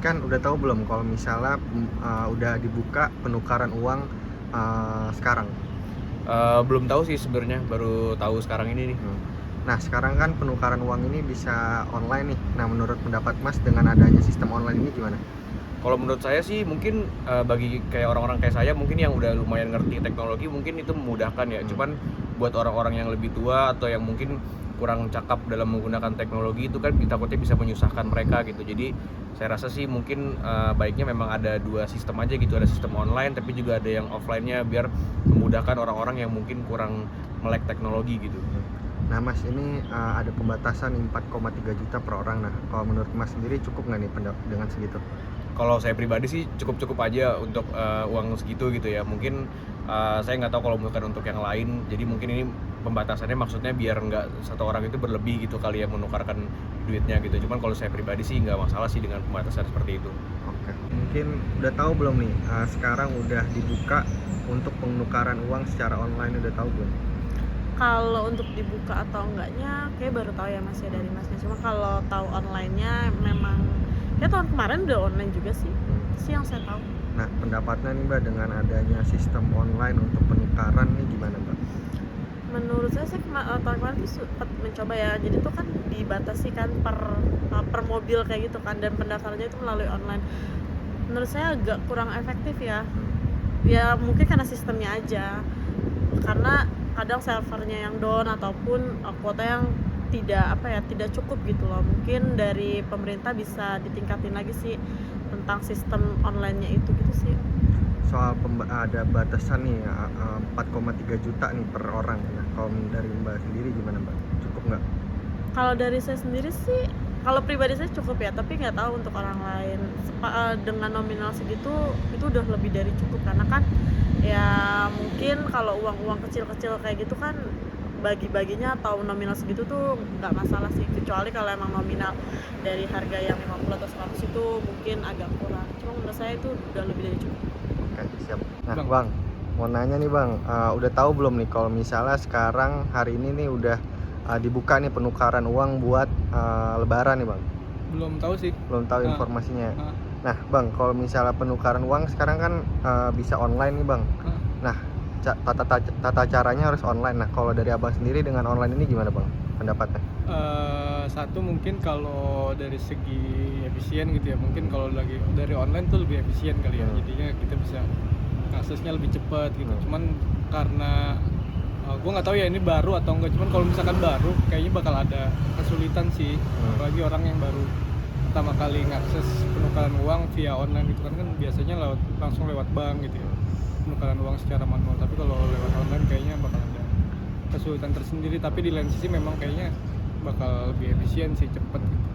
kan udah tahu belum kalau misalnya udah dibuka penukaran uang sekarang? Belum tahu sih sebenarnya, baru tahu sekarang ini nih. Nah, sekarang kan penukaran uang ini bisa online nih. Nah, menurut pendapat Mas dengan adanya sistem online ini gimana? Kalau menurut saya sih mungkin bagi kayak orang-orang kayak saya mungkin yang udah lumayan ngerti teknologi mungkin itu memudahkan ya. Cuman buat orang-orang yang lebih tua atau yang mungkin kurang cakap dalam menggunakan teknologi itu kan takutnya bisa menyusahkan mereka gitu. Jadi saya rasa sih mungkin baiknya memang ada dua sistem aja gitu, ada sistem online tapi juga ada yang offline-nya biar memudahkan orang-orang yang mungkin kurang melek teknologi gitu. Nah, Mas, ini ada pembatasan 4,3 juta per orang. Nah, kalau menurut Mas sendiri cukup nggak nih dengan segitu? Kalau saya pribadi sih cukup-cukup aja untuk uang segitu gitu ya. Mungkin saya nggak tahu kalau bukan untuk yang lain. Jadi mungkin ini pembatasannya maksudnya biar nggak satu orang itu berlebih gitu kali ya menukarkan duitnya gitu. Cuman kalau saya pribadi sih nggak masalah sih dengan pembatasan seperti itu. Oke. Mungkin udah tahu belum nih, sekarang udah dibuka untuk penukaran uang secara online, udah tahu belum? Kalau untuk dibuka atau enggaknya kayak baru tahu ya Mas ya dari Masnya. Cuma kalau tahu online-nya memang ya tahun kemarin udah online juga sih. Itu sih yang saya tahu. Nah, pendapatnya nih Mbak dengan adanya sistem online untuk penukaran nih gimana Mbak? Menurut saya sih tahun kemarin tuh sempat mencoba ya. Jadi tuh kan dibatasi kan per mobil kayak gitu kan, dan pendaftarannya itu melalui online. Menurut saya agak kurang efektif ya. Ya mungkin karena sistemnya aja. Karena kadang servernya yang down ataupun kuota yang tidak cukup gitu loh. Mungkin dari pemerintah bisa ditingkatin lagi sih tentang sistem online-nya itu gitu sih. Soal ada batasan nih 4,3 juta nih per orang. Nah, kalau dari Mbak sendiri gimana Mbak? Cukup nggak? Kalau dari saya sendiri sih, kalau pribadi saya cukup ya, tapi nggak tahu untuk orang lain. Dengan nominal segitu itu udah lebih dari cukup, karena kan ya mungkin kalau uang-uang kecil-kecil kayak gitu kan bagi-baginya atau nominal segitu tuh nggak masalah sih, kecuali kalau emang nominal dari harga yang 50 atau 100 itu mungkin agak kurang. Cuma menurut saya itu udah lebih dari cukup. Oke, siap. Nah, Bang, mau nanya nih Bang, udah tahu belum nih kalau misalnya sekarang hari ini nih udah dibuka nih penukaran uang buat Lebaran nih Bang? Belum tahu sih. Belum tahu informasinya. Nah Bang, kalau misalnya penukaran uang sekarang kan bisa online nih Bang. Nah, tata caranya harus online. Nah, kalau dari Abang sendiri dengan online ini gimana Bang pendapatnya? Satu mungkin kalau dari segi efisien gitu ya, mungkin kalau lagi dari online tuh lebih efisien kali ya, jadinya kita bisa aksesnya lebih cepat gitu. Cuman karena gue nggak tahu ya ini baru atau enggak, cuman kalau misalkan baru kayaknya bakal ada kesulitan sih, apalagi orang yang baru pertama kali ngakses penukaran uang via online gitu kan biasanya langsung lewat bank gitu ya, penukaran uang secara manual. Tapi kalau lewat online kayaknya bakal ada kesulitan tersendiri, tapi di lain sisi memang kayaknya bakal lebih efisien sih, cepet gitu.